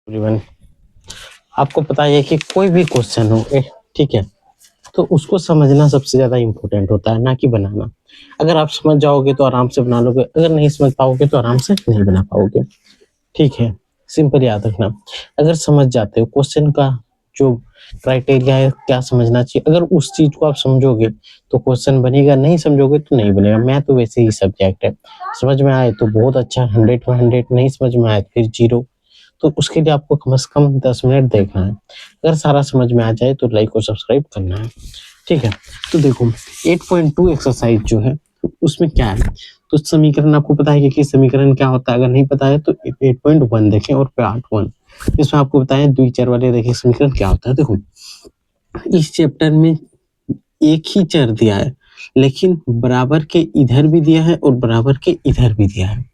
Everyone, आपको पता है कि कोई भी क्वेश्चन हो ठीक है, तो उसको समझना सबसे ज़्यादा इम्पोर्टेंट होता है, ना कि बनाना। अगर आप समझ जाओगे तो आराम से बना लोगे, अगर नहीं समझ पाओगे तो आराम से नहीं बना पाओगे। ठीक है, सिंपल याद रखना। अगर समझ जाते हो क्वेश्चन का जो क्राइटेरिया है, क्या समझना चाहिए, अगर उस चीज़ को आप समझोगे तो क्वेश्चन बनेगा, नहीं समझोगे तो नहीं बनेगा। मैथ तो वैसे ही सब्जेक्ट है, समझ में आए तो बहुत अच्छा, 100 में 100, नहीं समझ में आए तो फिर 0। तो उसके लिए आपको कम से कम 10 मिनट देखना है। अगर सारा समझ में आ जाए तो लाइक और सब्सक्राइब करना है। ठीक है, तो देखो 8.2 एक्सरसाइज जो है उसमें क्या है, तो समीकरण आपको पता है कि समीकरण क्या होता है। अगर नहीं पता है तो 8.1 देखें और पार्ट 1 इसमें आपको बताएं द्विचर वाले देखें समीकरण क्या होता है। देखो इस चैप्टर में एक ही चर दिया है, लेकिन बराबर के इधर भी दिया है और बराबर के इधर भी दिया है।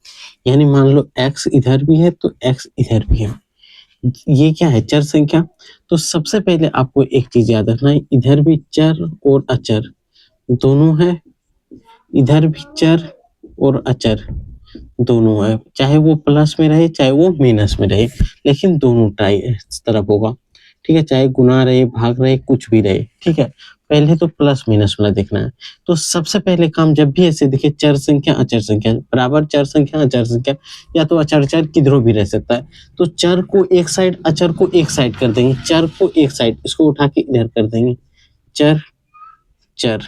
यानी मान लो x इधर भी है तो x इधर भी है। ये क्या है, चर संख्या। तो सबसे पहले आपको एक चीज याद रखना है, इधर भी चर और अचर दोनों है, इधर भी चर और अचर दोनों है, चाहे वो प्लस में रहे चाहे वो माइनस में रहे, लेकिन दोनों तरफ होगा। ठीक है, चाहे गुना रहे भाग रहे कुछ भी रहे। ठीक है, पहले तो प्लस माइनस वाला देखना है। तो सबसे पहले काम जब भी ऐसे दिखे चर संख्या अचर संख्या बराबर चर संख्या अचर संख्या, या तो अचर चर किधरों भी रह सकता है, तो चर को एक साइड अचर को एक साइड कर देंगे, चर को एक साइड, इसको उठा के इधर कर देंगे, चर चर,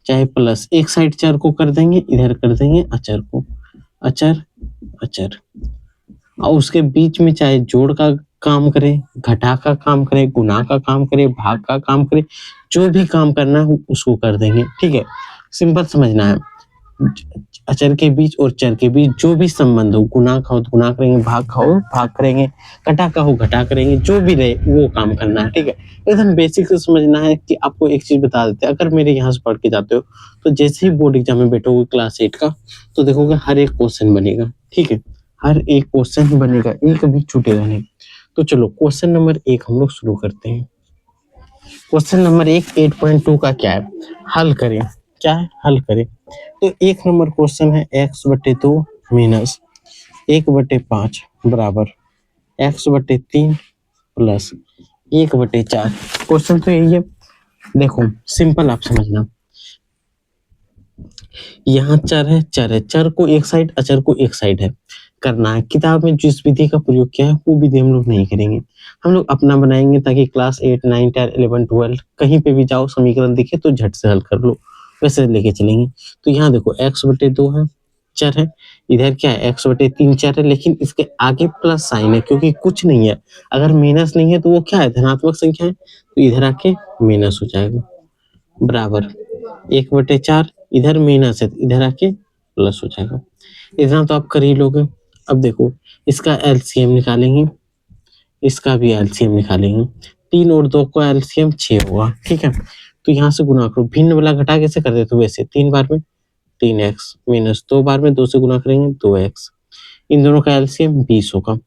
चाहे प्लस एक साइड चर को कर देंगे, इधर कर देंगे अचर को, अचर अचर। और उसके बीच में चाहे जोड़ का काम करे, घटा का काम करे, गुना का काम करे, भाग का काम करे, जो भी काम करना है उसको कर देंगे। ठीक है, सिंपल समझना है। अचर के बीच और चर के बीच जो भी संबंध हो, गुना का हो तो गुना करेंगे, भाग का हो भाग करेंगे, घटा का हो घटा करेंगे, जो भी रहे वो काम करना है। ठीक है, एकदम बेसिक से समझना है। कि आपको एक चीज बता देते हैं, अगर मेरे यहाँ से पढ़ के जाते हो तो जैसे ही बोर्ड एग्जाम में बैठोगे क्लास 8 का, तो देखोगे हर एक क्वेश्चन बनेगा। ठीक है, हर एक क्वेश्चन बनेगा, एक भी छूटेगा नहीं। तो चलो क्वेश्चन नंबर 1 हम लोग शुरू करते हैं। क्वेश्चन नंबर 1 8.2 का क्या है, हल करें। क्या है, हल करें। तो 1 नंबर क्वेश्चन है x/2 माइनस 1/5 बराबर x/3 प्लस 1/4। क्वेश्चन तो यही है। देखो सिंपल आप समझना, यहाँ चर है, चर है, चर को एक साइड अचर को एक साइड है करना है। किताब में जिस विधि का प्रयोग किया है वो विधि हम लोग नहीं करेंगे, हम लोग अपना बनाएंगे, ताकि क्लास 8 9 10 11 12 कहीं पे भी जाओ समीकरण दिखे तो झट से हल कर लो, वैसे लेके चलेंगे। तो यहाँ देखो x/2 है, चर है, इधर क्या है x/3 चर है, लेकिन इसके आगे प्लस साइन है क्योंकि कुछ नहीं है। अगर माइनस नहीं है तो वो क्या है, धनात्मक संख्या है, तो इधर आके माइनस हो जाएगा, बराबर 1/4, इधर माइनस है तो इधर आके प्लस हो जाएगा। इतना तो आप कर ही लोगे। अब देखो इसका एलसीएम निकालेंगे, इसका भी एलसीएम निकालेंगे, 3 और 2 का एलसीएम 6 होगा। ठीक है, तो यहाँ से गुना करो, भिन्न वाला घटा कैसे कर देते हो, वैसे 3 बार में 3x माइनस 2 बार में 2 से गुना करेंगे 2x, इन दोनों का एलसीएम 20 होगा,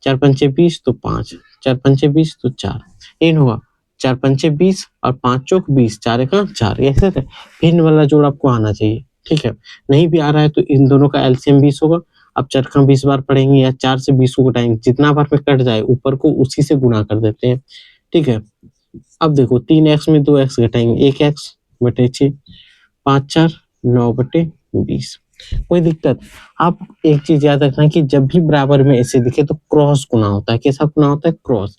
4 पंचे 20 तो 5, 4 पंचे 20 तो 4, इन होगा 4 पंचे 20 और 5 चौक 20, 4 एका 4, ऐसे भिन्न वाला जोड़ आपको आना चाहिए। ठीक है, नहीं भी आ रहा है तो इन दोनों का एलसीएम 20 होगा। अब चर का 20 बार पढ़ेंगे या 4 से 20 को घटाएंगे, जितना बार में कट जाए ऊपर को उसी से गुना कर देते हैं। ठीक है, अब देखो 3x में 2x घटाएंगे, 1x/6, 5 4 9/20। कोई दिक्कत। आप एक चीज याद रखना कि जब भी बराबर में ऐसे दिखे तो क्रॉस गुना होता है। कैसा गुना होता है, क्रॉस।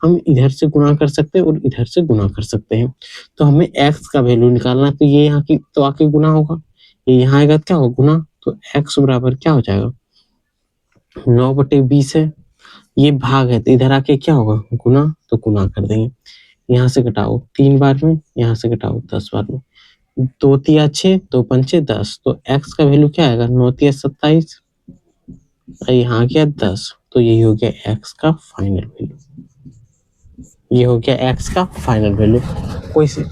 हम इधर से गुना कर सकते हैं और इधर से गुना कर सकते हैं। तो हमें x का वैल्यू निकालना है, तो ये यहाँ की तो आके गुना होगा, ये यहाँ आएगा क्या होगा, गुना। तो x बराबर क्या हो जाएगा, 9/20 है, ये भाग है तो इधर आके क्या होगा, गुना, तो गुना कर देंगे। यहाँ से घटाओ 3 बार में, यहाँ से घटाओ 10 बार में, 2 तिया 6, 2 पंचे 10, तो x का वैल्यू क्या आएगा, 9 तिया 27, यहाँ गया 10, तो यही हो गया x का फाइनल वैल्यू। ये हो गया x का फाइनल वैल्यू।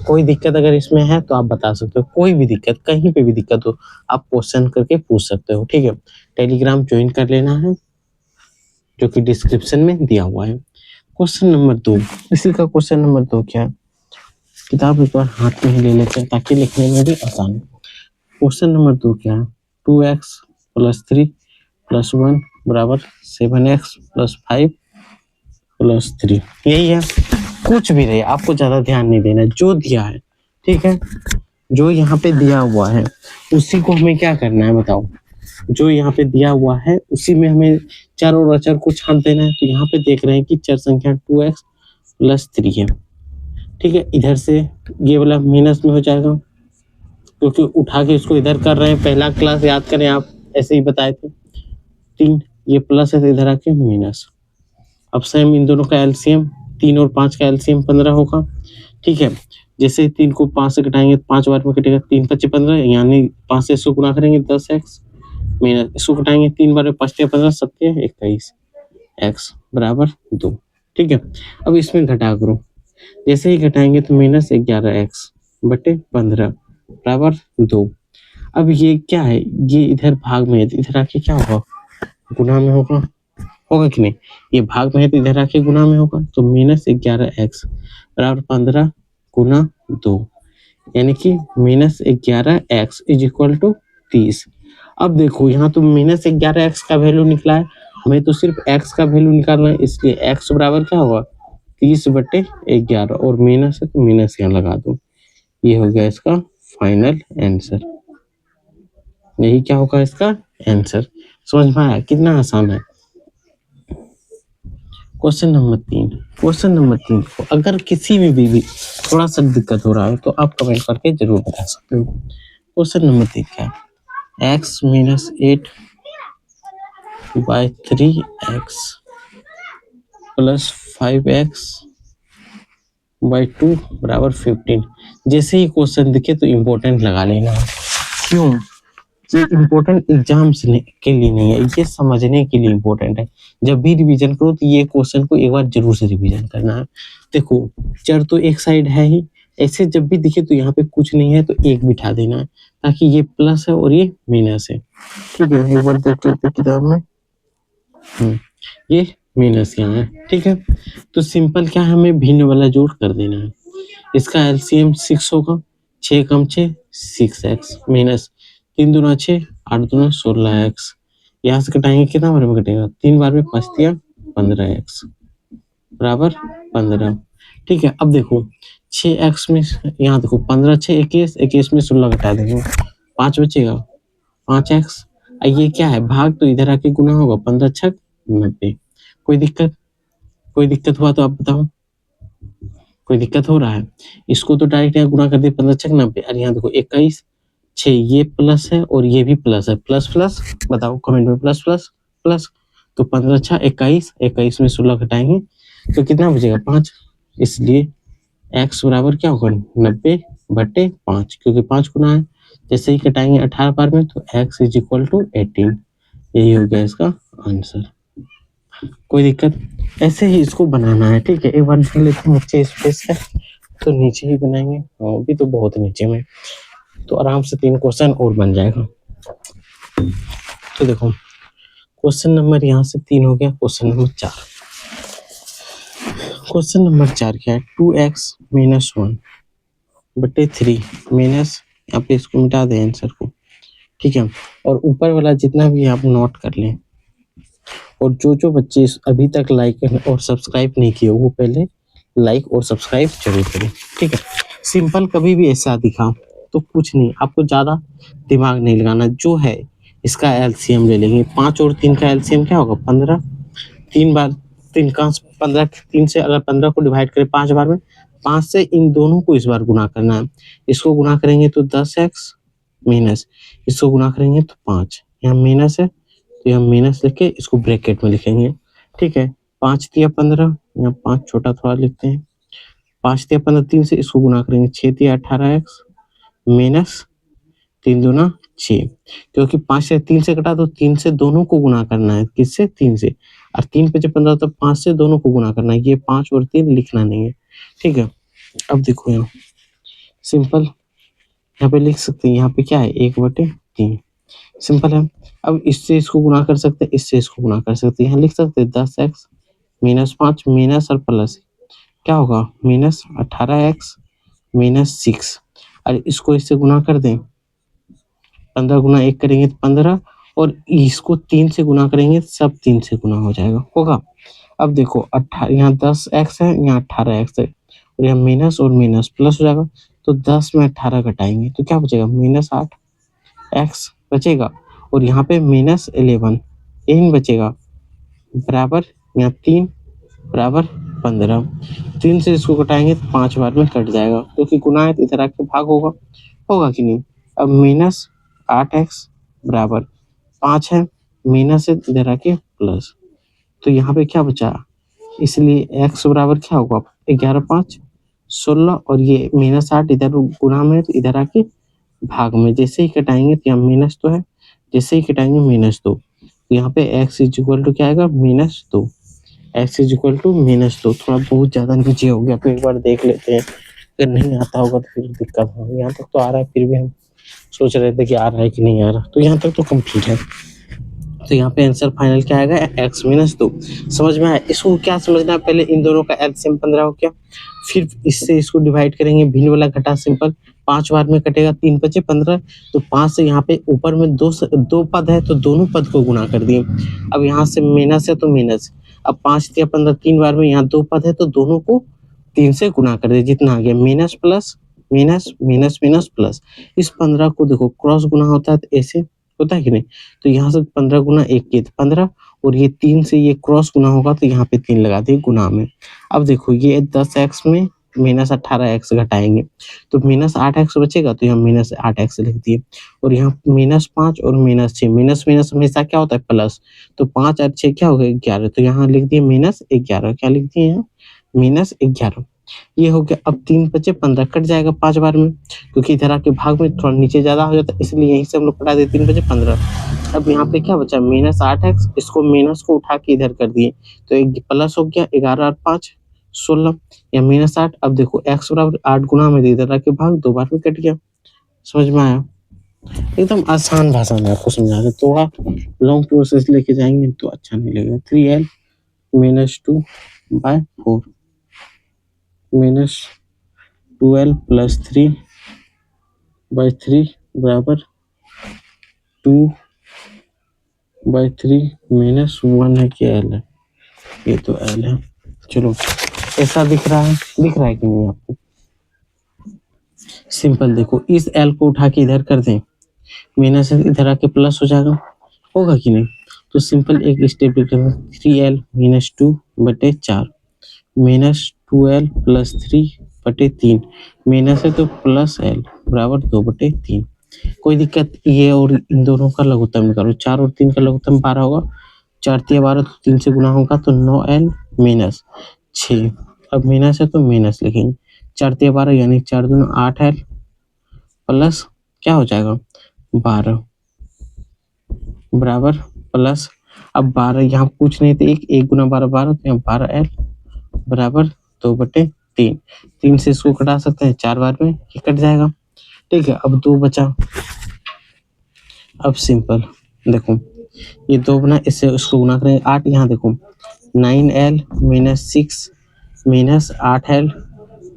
कोई दिक्कत अगर इसमें है तो आप बता सकते हो, कोई भी दिक्कत कहीं पे भी दिक्कत हो आप क्वेश्चन करके पूछ सकते हो। ठीक है, टेलीग्राम ज्वाइन कर लेना है जो कि डिस्क्रिप्शन में दिया हुआ है। क्वेश्चन नंबर 2, इसी का क्वेश्चन नंबर 2 क्या है, किताब एक बार हाथ में ही ले लेते हैं ताकि लिखने में भी आसान हो। क्वेश्चन नंबर 2 क्या है, 2x + 3 + 1 बराबर 7x + 5 +3 यही है। कुछ भी रहे आपको ज्यादा ध्यान नहीं देना, जो दिया है ठीक है, जो यहाँ पे दिया हुआ है उसी को हमें क्या करना है बताओ। जो यहाँ पे दिया हुआ है उसी में हमें चर और अचर को छांट देना है। तो यहाँ पे देख रहे हैं कि चर संख्या 2x + 3 है, ठीक है। इधर से ये वाला माइनस में हो जाएगा, क्योंकि उठा के इसको इधर कर रहे हैं। पहला क्लास याद करें आप, ऐसे ही बताए थे। 3 ये प्लस है तो इधर आके माइनस। अब सेम इन दोनों का एलसीएम, 3 और 5 का एलसीएम 15 होगा, ठीक है। जैसे ही 3 को 5 से घटाएंगे 5 बार में कटेगा, 3 × 5 = 15, यानी 5 से इसको गुना करेंगे 10x माइनस इसको घटाएंगे 3 बार में 5 × 15 7 × 21 x बराबर 2, ठीक है। अब इसमें घटा करो, जैसे ही घटाएंगे तो -11x बटे 15 बराबर 2। अब ये क्या है, ये इधर भाग में है तो इधर आके क्या होगा, गुना में होगा, होगा कि नहीं। ये भाग में है तो इधर आके गुना में होगा, तो -11x बराबर 15 गुना 2, यानी कि -11x = 30। अब देखो यहाँ तो -11x का वैल्यू निकला है, हमें तो सिर्फ x का वैल्यू निकालना है, इसलिए x बराबर क्या होगा 30/11, और माइनस है तो माइनस यहाँ लगा दो। ये हो गया इसका फाइनल आंसर, यही क्या होगा इसका आंसर। समझ में आया, कितना आसान है। क्वेश्चन नंबर 3 को अगर किसी में भी थोड़ा सा दिक्कत हो रहा है तो आप कमेंट करके जरूर बता सकते हो। क्वेश्चन नंबर 3 क्या है, x - 8/3x + 5x/2 बराबर 15। जैसे ही क्वेश्चन दिखे तो इम्पोर्टेंट लगा लेना। क्यों, ये इम्पोर्टेंट एग्जाम्स के लिए नहीं है, ये समझने के लिए इम्पोर्टेंट है। जब भी रिवीजन करो तो ये क्वेश्चन को एक बार जरूर से रिवीजन करना है। देखो चर तो एक साइड है ही, ऐसे जब भी दिखे तो यहाँ पे कुछ नहीं है तो एक बिठा देना है, ताकि ये प्लस है और ये माइनस है, ठीक है। एक बार देख लेते किताब में, ये माइनस यहाँ है, ठीक है। तो सिंपल क्या है, हमें भिन्न वाला जोड़ कर देना है। इसका एलसीएम 6 होगा, 6 × 6 6x माइनस 3 दूना 6 8 दूना 16x। यहाँ से घटाएंगे कितना बार में घटेगा, 3 बार में 5 × 3 = 15x बराबर 15, ठीक है। अब देखो 6x में यहाँ देखो 15 6 21 21 में 16 घटा देंगे 5 बचेगा 5x। ये क्या है, भाग तो इधर आके गुना होगा, 15 × 6 = 90। कोई दिक्कत हुआ तो आप बताओ, कोई दिक्कत हो रहा है। इसको तो डायरेक्ट यहाँ गुना कर दिए, 15 × 6 = 90। और यहाँ देखो 21 6 ये प्लस है और ये भी प्लस है, प्लस प्लस बताओ कमेंट में, प्लस प्लस प्लस। तो 15 × 6 = 21, 21 में 16 घटाएंगे तो कितना बचेगा 5, इसलिए x बराबर क्या होगा 90/5, क्योंकि 5 गुना है। जैसे ही घटाएंगे 18 बार में तो x = 18, यही हो गया इसका आंसर। कोई दिक्कत, ऐसे ही इसको बनाना है, ठीक है। एक बार देख लेते हैं नीचे स्पेस है तो नीचे ही बनाएंगे, अभी तो बहुत नीचे में, तो आराम से 3 क्वेश्चन और बन जाएगा। तो देखो क्वेश्चन नंबर यहाँ से 3 हो गया। क्वेश्चन नंबर 4 क्या है, 2x - 1/3 माइनस, यहाँ पे इसको मिटा दें आंसर को, ठीक है। और ऊपर वाला जितना भी आप नोट कर लें, और जो बच्चे अभी तक लाइक और सब्सक्राइब नहीं किए वो पहले लाइक और सब्सक्राइब जरूर करें, ठीक है। सिंपल कभी भी ऐसा दिखा तो कुछ नहीं, आपको ज़्यादा दिमाग नहीं लगाना, जो है इसका एलसीएम ले लेंगे। 5 और 3 का एलसीएम क्या होगा 15, 3 बार 3 का 15, 3 से अगर 15 को डिवाइड करें 5 बार में, 5 से इन दोनों को इस बार गुना करना है। इसको गुना करेंगे तो 10x माइनस, इसको गुना करेंगे तो 5, यहाँ माइनस है तो यहाँ माइनस लिख के इसको ब्रैकेट में लिखेंगे, ठीक है। 5 × 15, यहाँ 5 छोटा थोड़ा लिखते हैं, 5 × 15 3 से, इसको गुना करेंगे 6 × 18x माइनस 3 दूना 6, क्योंकि 5 से 3 से कटा तो 3 से दोनों को गुना करना है, किससे 3 से, और 3 × 5 = 15 तो 5 से दोनों को गुना करना है, ये 5 और 3 लिखना नहीं है, ठीक है। अब देखो यहाँ सिंपल, यहाँ पे लिख सकते हैं, यहाँ पे क्या है 1/3 सिंपल है। अब इससे इसको गुना कर सकते हैं, इससे इसको गुना कर सकते हैं, यहाँ लिख सकते हैं 10x - 5 माइनस और प्लस क्या होगा -18x - 6, और इसको इससे गुना कर दें, 15 गुना 1 करेंगे तो 15, और इसको 3 से गुना करेंगे सब 3 से गुना हो जाएगा, होगा। अब देखो 18 यहाँ 10x है, यहाँ 18x है, और यहाँ माइनस और माइनस प्लस हो जाएगा, तो 10 में 18 घटाएंगे तो क्या बचेगा, -8x बचेगा, और यहाँ पे -11 यही बचेगा, बराबर यहाँ 3 बराबर 15। 3 से इसको घटाएंगे तो 5 बार में कट जाएगा, क्योंकि गुना है तो इधर आके भाग होगा कि नहीं। अब -8x बराबर 5 है, माइनस है इधर आके प्लस, तो यहाँ पे क्या बचा, इसलिए x बराबर क्या होगा, 11 5 16, और ये -8 इधर गुना में तो इधर आके भाग में, जैसे ही घटाएंगे तो यहाँ माइनस तो है, जैसे ही घटाएंगे -2, तो यहाँ पे x इज इक्वल टू क्या आएगा, -2, x इज इक्वल टू -2। थोड़ा बहुत ज़्यादा नीचे हो गया तो एक बार देख लेते हैं, अगर नहीं आता होगा तो फिर दिक्कत होगी। यहाँ तक तो आ रहा है, फिर भी हम सोच रहे थे कि आ रहा है कि नहीं आ रहा, तो यहाँ तक तो कंप्लीट है। तो यहाँ पे आंसर फाइनल क्या आएगा, x -2। समझ में आया, इसको क्या समझना है, पहले इन दोनों का एलसीएम 15 हो गया, फिर इससे इसको डिवाइड करेंगे, भिन्न वाला घटा सिंपल, 5 बार में कटेगा, 3 बचे 15, तो 5 से यहाँ पे ऊपर में दो पद है तो दोनों पद को गुना कर दिए। अब यहाँ से माइनस है तो माइनस, अब 5 या 15 3 बार में, यहाँ 2 पद है तो दोनों को 3 से गुना कर दिए, जितना आ गया minus plus minus minus minus plus. इस 15 को देखो क्रॉस गुना होता है तो ऐसे होता है कि नहीं, तो यहाँ से 15 गुना 1 के 15, और ये 3 से ये क्रॉस गुना होगा तो यहाँ पे 3 लगा दिए गुना में। अब देखो ये 10x में -18x घटाएंगे तो -8x बचेगा, तो यहाँ -8x लिख दिए, और यहाँ -5 और -6, माइनस माइनस हमेशा क्या होता है प्लस, तो 5 और 6 क्या हो गया 11, तो यहाँ लिख दिए -11, क्या लिख दिए यहाँ -11। ये हो गया, अब 3 बचे 15 कट जाएगा 5 बार में, क्योंकि इधर आके भाग में थोड़ा नीचे ज्यादा हो जाता है, इसलिए यहीं से हम लोग कटा देते 3 बचे 15। अब यहाँ पे क्या बचा -8x, इसको माइनस को उठा के इधर कर दिए, तो एक प्लस हो गया, 11 और 5 16, या -8। अब देखो x बराबर 8 गुना में इधर आके भाग 2 बार में कट गया। समझ में आया, एकदम आसान भाषा में आपको समझा रहे, तो आप लॉन्ग प्रोसेस लेके जाएंगे तो अच्छा नहीं लगेगा। 3l -2/4 -12 + 3/3 बराबर 2/3 -1 है कि l है, ये तो l है। चलो ऐसा दिख रहा है कि नहीं आपको, सिंपल देखो इस l को उठा के इधर कर दें, माइनस इधर आके प्लस हो जाएगा, होगा कि नहीं, तो सिंपल एक स्टेप लिख लेंगे, 3l -2/4 -2l + 3/3, माइनस है तो प्लस l बराबर 2/3। कोई दिक्कत, ये और इन दोनों का लघुत्तम निकालो, 4 और 3 का लघुत्तम 12 होगा, 4 × 12 तो 3 से गुना होगा तो 9l - 6, अब माइनस है तो माइनस लिखेंगे, 4 × 12 यानी 4 दूना 8l प्लस क्या हो जाएगा 12 बराबर प्लस, अब 12 यहाँ कुछ नहीं तो 1 गुना 12 12, तो यहाँ 12l बराबर 2/3। 3 से इसको घटा सकते हैं, 4 बार में ये कट जाएगा, ठीक है। अब 2 बचा, अब सिंपल देखो ये 2 बना, इससे उसको गुना करेंगे 8, यहाँ देखो 9l - 6 -8l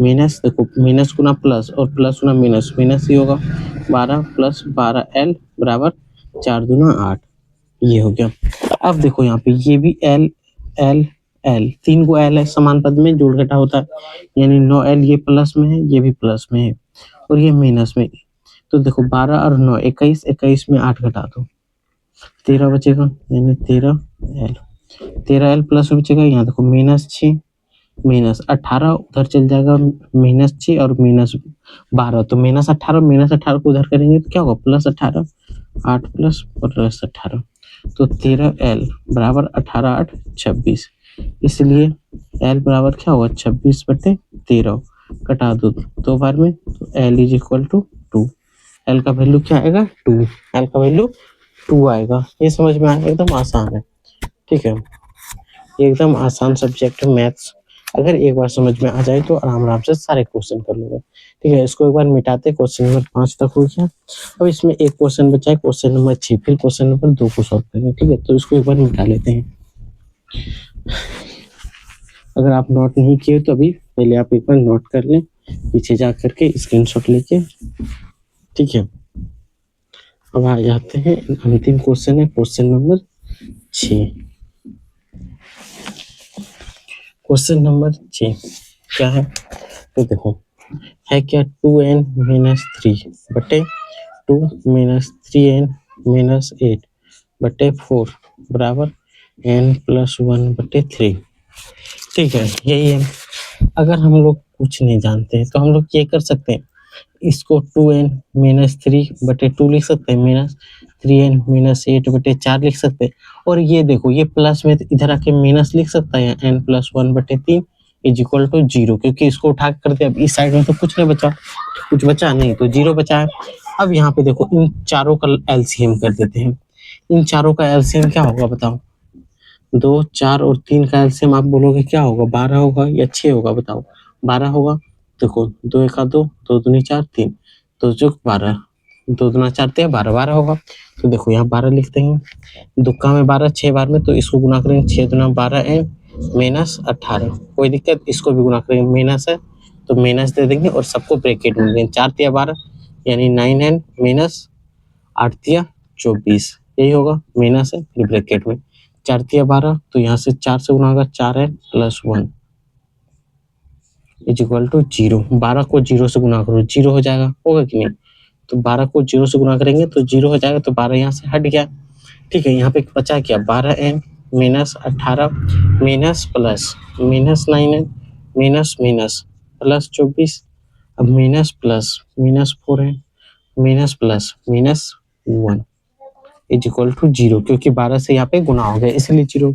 माइनस, देखो माइनस गुना प्लस और प्लस गुना माइनस, माइनस ही होगा, 12 + 12l बराबर 4 दूना 8, ये हो गया। अब देखो यहाँ पे ये भी l l l 3 को l है, समान पद में जोड़ घटा होता है, यानी 9l ये प्लस में है, ये भी प्लस में है, और ये माइनस में, तो देखो 12 और 9 21, 21 में 8 घटा दो 13 बचेगा, यानी 13l प्लस बचेगा, यहाँ देखो -6 -18 उधर चल जाएगा, -6 और -12, तो -18 को उधर करेंगे तो क्या होगा +18, 8 प्लस +18, तो 13l बराबर 18 8 26, इसलिए l बराबर क्या होगा 26/13, कटा दो 2 बार में, तो l is equal to 2, l का वैल्यू क्या आएगा 2, l का वैल्यू 2 आएगा। ये समझ में आएगा, एकदम आसान है, ठीक है, ये एकदम आसान सब्जेक्ट है मैथ्स, अगर एक बार समझ में आ जाए तो आराम से सारे क्वेश्चन कर लूंगा, ठीक है। इसको एक बार मिटाते, क्वेश्चन नंबर 5 तक हो गया, अब इसमें एक क्वेश्चन बचा है, क्वेश्चन नंबर 6, फिर क्वेश्चन नंबर 2 को सॉल्व करेंगे, ठीक है। तो इसको एक बार मिटा लेते हैं, अगर आप नोट नहीं किए तो अभी पहले आप एक बार नोट कर लें, पीछे जा करके स्क्रीनशॉट लेके, ठीक है। अब आ जाते हैं, अंतिम क्वेश्चन है क्वेश्चन नंबर 6। क्वेश्चन नंबर 6 क्या है, तो देखो है क्या 2n माइनस 3 बटे 2 माइनस 3n माइनस 8 बटे 4 बराबर n प्लस 1 बटे 3। ठीक है, यही है। अगर हम लोग कुछ नहीं जानते हैं तो हम लोग ये कर सकते हैं, इसको 2n माइनस 3 बटे 2 लिख सकते हैं, माइनस 3n माइनस 8 बटे 4 लिख सकते हैं। और ये देखो ये प्लस में तो इधर आके माइनस लिख सकता है, n प्लस 1 बटे 3 इज इक्वल टू 0, क्योंकि इसको उठा कर करते अब इस साइड में तो कुछ नहीं बचा, कुछ बचा नहीं तो 0 बचा है। अब यहाँ पे देखो इन चारों का एलसीएम कर देते हैं। इन चारों का एलसीएम क्या होगा बताओ, 2 4 और 3 का एलसीएम आप बोलोगे क्या होगा, 12 होगा या 6 होगा बताओ, 12 होगा। देखो 2 1 2, 2 दूनी 4, 3 2 चौक 12, 2 दूना 4 13 12 12 होगा। तो देखो यहाँ 12 लिखते हैं, दुक्का में 12 6 बार में, तो इसको गुना करेंगे 6 दूना 12 n माइनस 18, कोई दिक्कत, इसको भी गुना करेंगे, माइनस है तो माइनस दे देंगे और सबको ब्रैकेट में देंगे, 4 तिया 12 यानी 9n माइनस 8 तिया 24, यही होगा, माइनस है फिर ब्रैकेट में 4 तिया 12, तो यहाँ से 4 से गुना होगा 4n plus 1 is equal to 0। 12 को 0 से गुना करो 0 हो जाएगा, होगा कि नहीं, तो 12 को 0 से गुना करेंगे तो 0 हो जाएगा, तो 12 यहाँ से हट गया। ठीक है, यहाँ पे बचा क्या, 12n minus 18 minus plus minus 9n minus minus plus 24, अब minus plus minus 4n minus plus minus 1 is equal to 0, क्योंकि 12 से यहाँ पे गुना हो गया इसलिए 0।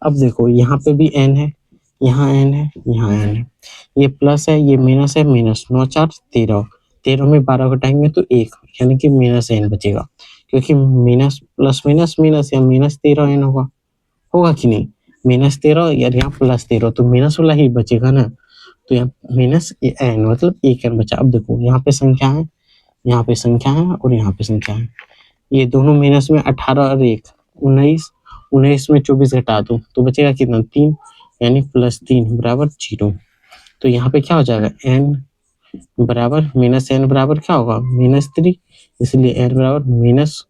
अब देखो यहाँ पे भी n है, यहाँ n है, यहाँ n है, ये प्लस है ये माइनस है, माइनस 9 4 13, 13 में 12 घटाएंगे तो 1, यानी कि माइनस n बचेगा, क्योंकि माइनस प्लस माइनस माइनस या माइनस 13 n होगा, होगा कि नहीं, माइनस 13 यार यहाँ प्लस 13, तो माइनस वाला ही बचेगा ना, तो यहाँ माइनस n मतलब 1n बचा। अब देखो यहाँ पे संख्या है, यहाँ पे संख्या है और यहाँ पे संख्या है, ये दोनों माइनस में 18 और 1 19, 19 में 24 घटा दो तो बचेगा कितना 3, यानी प्लस 3 बराबर 0। तो यहाँ पे क्या हो जाएगा n बराबर माइनस n बराबर क्या होगा माइनस 3, इसलिए n बराबर माइनस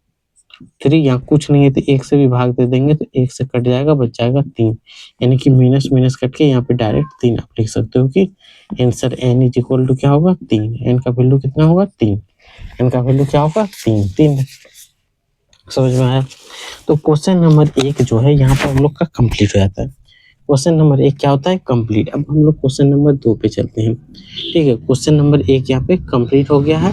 3, यहाँ कुछ नहीं है तो 1 से भी भाग दे देंगे तो 1 से कट जाएगा, बच जाएगा 3, यानी कि माइनस माइनस कट के यहाँ पे डायरेक्ट 3 आप लिख सकते हो कि answer n is equal to क्या होगा 3, n का वैल्यू कितना होगा 3, n का वैल्यू क्या होगा 3 3। समझ में आया। तो क्वेश्चन नंबर 1 जो है यहाँ पर हम लोग का कंप्लीट हो जाता है। क्वेश्चन नंबर 1 क्या होता है कंप्लीट। अब हम लोग क्वेश्चन नंबर 2 पे चलते हैं। ठीक है, क्वेश्चन नंबर 1 यहाँ पे कंप्लीट हो गया है।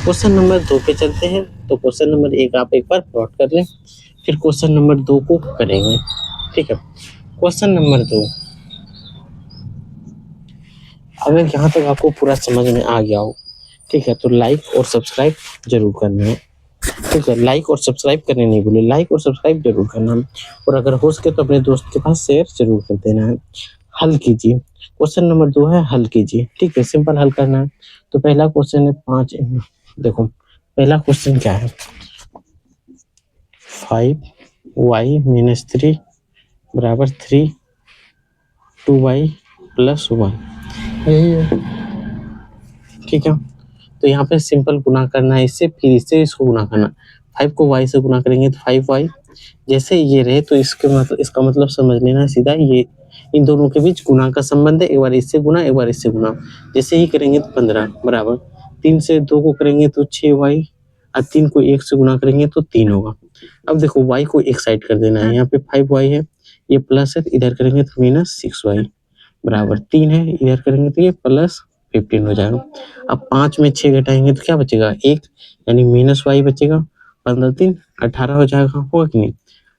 क्वेश्चन नंबर 2 पे चलते हैं। तो क्वेश्चन नंबर 1 आप एक बार प्लॉट कर लें, फिर क्वेश्चन नंबर 2 को करेंगे। ठीक है, क्वेश्चन नंबर 2, अगर यहाँ तक आपको पूरा समझ में आ गया हो, ठीक है, तो लाइक और सब्सक्राइब जरूर करना है। ठीक है, लाइक और सब्सक्राइब करने नहीं भूले, लाइक और सब्सक्राइब जरूर करना है, और अगर हो सके तो अपने दोस्त के पास शेयर जरूर कर देना है। हल कीजिए, क्वेश्चन नंबर 2 है हल कीजिए। ठीक है, सिंपल हल करना है। तो पहला क्वेश्चन है 5, देखो पहला क्वेश्चन क्या है, 5y माइनस 3 बराबर 3 2y प्लस 1, यही है। ठीक है, तो यहाँ पे सिंपल गुना करना है इससे, फिर इससे इसको गुना करना। 5 को y से गुना करेंगे तो 5y, जैसे ये रहे तो इसका मतलब समझ लेना सीधा, ये इन दोनों के बीच गुना का संबंध है, एक बार इससे गुना एक बार इससे गुना, जैसे ही करेंगे तो 15 बराबर 3 से 2 को करेंगे तो 6y, और 3 को 1 से गुना करेंगे तो 3 होगा। अब देखो y को एक साइड कर देना है, यहाँ पे 5y है, ये प्लस है, इधर करेंगे तो माइनस 6y बराबर 3 है, इधर करेंगे तो ये प्लस 15 हो जाएगा। अब 5 में 6 घटाएंगे तो क्या बचेगा 1, यानी माइनस वाई बचेगा, 15 3 18 हो जाएगा, होगा कि नहीं।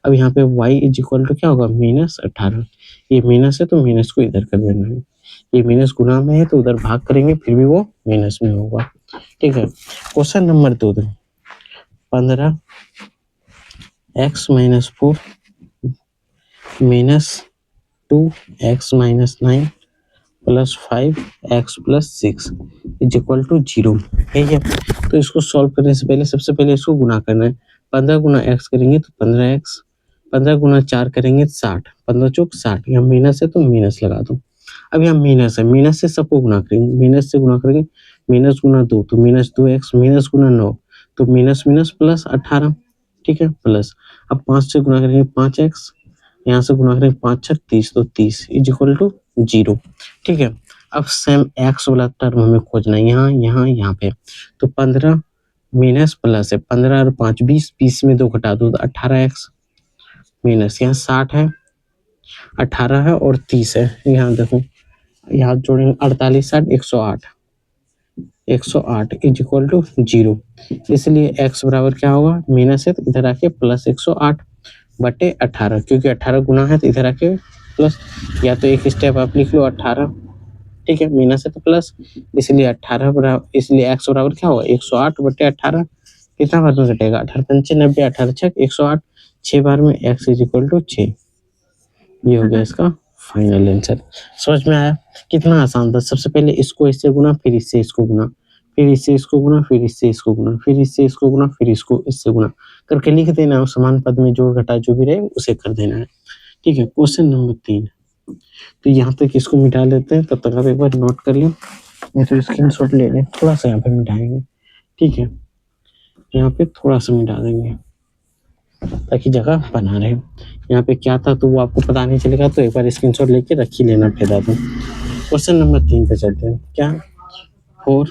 अब यहाँ पे y इज इक्वल टू क्या होगा माइनस 18, ये माइनस है तो माइनस को इधर कर देना है, ये माइनस गुना में है तो उधर भाग करेंगे फिर भी वो माइनस में होगा। ठीक है, question number 2, 15 x minus 4 minus 2 x minus 9 plus 5x plus 6 is equal to 0, यही है। तो इसको सॉल्व करने से पहले सबसे पहले इसको गुना करना है। 15 गुना x करेंगे तो 15x, 15 गुना 4 करेंगे 60, 15 चौक 60, यहाँ माइनस है तो माइनस लगा दो। अब यहाँ माइनस है, माइनस से सबको गुना करेंगे, माइनस से गुना करेंगे, माइनस गुना 2 तो माइनस 2x, माइनस गुना 9 तो माइनस माइनस प्लस 18। ठीक है, प्लस अब 5 से गुना करेंगे 5x, यहाँ से गुना करें 5 छक 30 तो 30 इज इक्वल टू 0। ठीक है, अब सेम एक्स वाला टर्म हमें खोजना है यहाँ यहाँ यहाँ पे। तो 15 माइनस प्लस है, 15 और 5 20, 20 में 2 घटा दो तो 18x माइनस यहाँ 60 है, 18 है और 30 है। यहाँ देखो यहाँ जोड़ेंगे 48 60 108, 108 इज इक्वल टू 0। इसलिए x बराबर क्या होगा, माइनस है तो इधर आके प्लस 108 बटे 18, क्योंकि 18 गुना है तो इधर आके प्लस, या तो एक स्टेप आप लिख लो 18, ठीक है, माइनस है तो प्लस, इसलिए 18 बराबर, इसलिए x बराबर क्या होगा 108 बटे 18। कितना बार में घटेगा 18 पंचे 90, 18 छक 108, 6 बार में x इज इक्वल टू 6। ये हो गया इसका फाइनल आंसर। समझ में आया? कितना आसान था। सबसे पहले इसको इससे गुना, फिर इससे इसको गुना, फिर इससे इसको गुना, फिर इससे इसको गुना, फिर इससे इसको गुना, फिर इसको इससे गुना करके लिख देना है। समान पद में जोड़ घटा जो भी रहे उसे कर देना है। ठीक है, क्वेश्चन नंबर 3। तो यहाँ तक इसको मिटा लेते हैं, तब तक आप एक बार नोट कर लें, नहीं तो स्क्रीनशॉट ले लें। थोड़ा सा यहाँ पे मिटाएंगे, ठीक है, यहाँ पे थोड़ा सा मिटा देंगे ताकि जगह बना रहे। यहाँ पे क्या था तो वो आपको पता नहीं चलेगा, तो एक बार स्क्रीनशॉट लेके रख ही लेना फायदा। तो क्वेश्चन नंबर 3 पे चलते हैं। क्या 4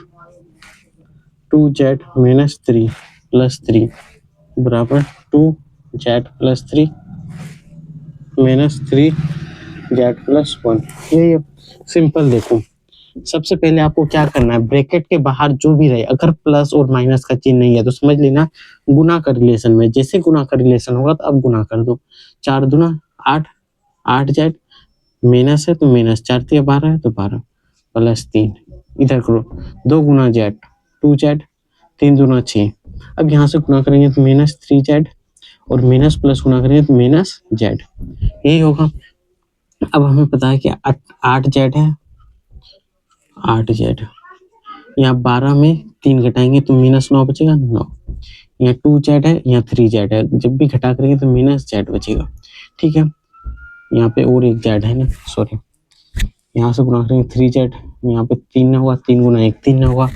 2z माइनस 3 प्लस 3 बराबर 2z plus 3 minus 3z plus 1। ये सिंपल देखो, सबसे पहले आपको क्या करना है, ब्रैकेट के बाहर जो भी रहे अगर प्लस और माइनस का चिन्ह नहीं है तो समझ लेना गुना का रिलेशन में, जैसे गुना का रिलेशन होगा तो अब गुना कर दो। 4 दूना 8, 8z माइनस है तो माइनस, 4 तिया 12 है तो 12 प्लस 3 इधर करो, 2 गुना z 2z, 3 दूना 6। अब यहाँ से गुना करेंगे तो माइनस 3z और माइनस प्लस गुना करेंगे तो माइनस z, यही होगा। अब हमें पता है कि 8z है, 8z, यहाँ 12 में 3 घटाएंगे तो माइनस 9 बचेगा 9। यहाँ 2z है, यहाँ 3z है, जब भी घटा करेंगे तो माइनस z बचेगा। ठीक है, यहाँ पे और एक z है ना, सॉरी, यहाँ से गुना करेंगे 3z, यहाँ पे 3 ना हुआ, 3 गुना 1 3 ना हुआ।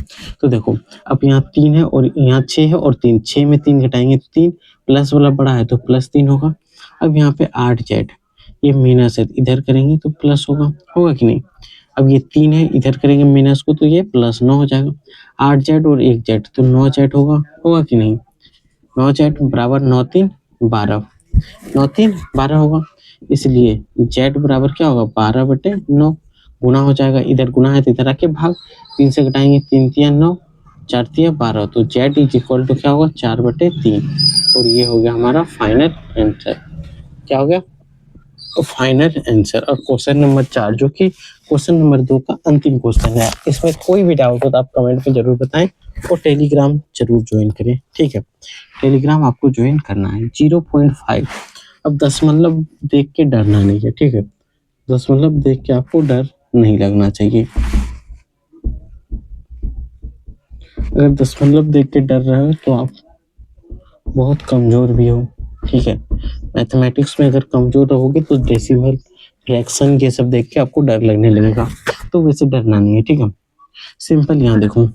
तो देखो अब यहाँ 3 है और यहाँ 6 है और 3, 6 में 3 घटाएंगे तो 3, प्लस वाला बड़ा है तो प्लस 3 होगा। अब यहाँ पे 8z, ये माइनस है इधर करेंगे तो प्लस होगा कि नहीं। अब ये 3 है इधर करेंगे माइनस को तो ये प्लस 9 हो जाएगा। 8z और 1z तो 9z होगा कि नहीं। 9z बराबर 9 3 12, 9 3 12 होगा, इसलिए z बराबर क्या होगा 12 बटे 9 गुना हो जाएगा। इधर गुना है तो इधर आके भाग, 3 से घटाएंगे 3 तिया 9, 4 तिया 12, तो z इज इक्वल टू क्या होगा 4 बटे 3। और ये हो गया हमारा फाइनल आंसर। क्या हो गया फाइनल आंसर। और क्वेश्चन नंबर 4 जो कि क्वेश्चन नंबर 2 का अंतिम क्वेश्चन है, इसमें कोई भी डाउट हो तो आप कमेंट में जरूर बताएं और टेलीग्राम जरूर ज्वाइन करें। ठीक है, टेलीग्राम आपको ज्वाइन करना है 0.5। अब दशमलव देख के डरना नहीं है, ठीक है, दशमलव देख के आपको डर नहीं लगना चाहिए। अगर दशमलव देख के डर रहे हो तो आप बहुत कमजोर भी हो। ठीक है, मैथमेटिक्स में अगर कमजोर रहोगे तो डेसिमल फ्रैक्शन ये सब देख के आपको डर लगने लगेगा, तो वैसे डरना नहीं है। ठीक है, सिंपल यहाँ देखो,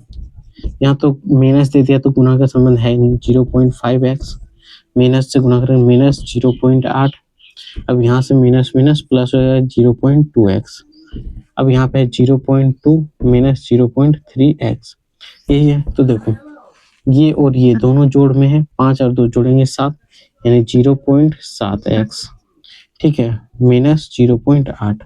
यहाँ तो माइनस दे दिया तो गुना का संबंध है नहीं, 0.5x माइनस से गुना करें माइनस 0.8। अब यहाँ से माइनस माइनस प्लस हो जाएगा 0.2x। अब यहाँ पे 0.2 माइनस 0.3x, यही है। तो देखो ये और ये दोनों जोड़ में है, 5 और 2 जोड़ेंगे 7, यानी 0.7x। ठीक है, माइनस 0.8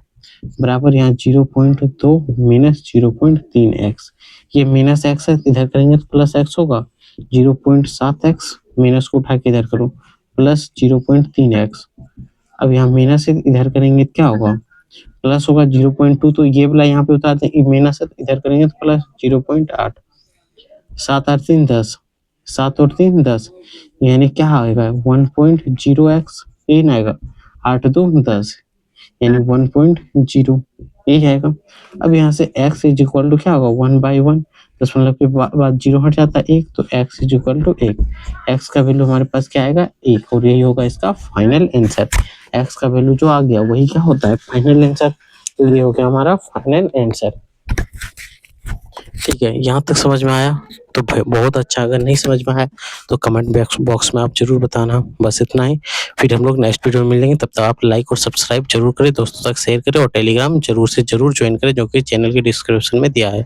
बराबर यहाँ 0.2 माइनस 0.3x। ये माइनस x है, इधर करेंगे तो प्लस x होगा, 0.7x माइनस को उठा के इधर करो प्लस 0.3x। अब यहाँ माइनस है इधर करेंगे क्या होगा प्लस होगा 0.2, तो ये वाला यहाँ पे उतार दें, माइनस है इधर करेंगे तो प्लस 0.8। 7 और 3 10, 7 और 3 10, यानी क्या आएगा 1.0x, ये ना आएगा 8 2 10, यानी 1.0 यही आएगा। अब यहाँ से x इज इक्वल टू क्या होगा 1/1, दशमलव के बाद 0 हट जाता है 1, तो x is equal to 1। x का वैल्यू हमारे पास क्या आएगा 1, और यही होगा इसका फाइनल आंसर। x का वैल्यू जो आ गया वही क्या होता है फाइनल आंसर, तो ये हो गया हमारा फाइनल आंसर। ठीक है, यहाँ तक समझ में आया तो बहुत अच्छा, अगर नहीं समझ में आया तो कमेंट बॉक्स में आप जरूर बताना। बस इतना ही, फिर हम लोग नेक्स्ट वीडियो में मिलेंगे, तब तक आप लाइक और सब्सक्राइब जरूर करें, दोस्तों तक शेयर करें और टेलीग्राम जरूर से जरूर ज्वाइन करें, जो कि चैनल के डिस्क्रिप्शन में दिया है।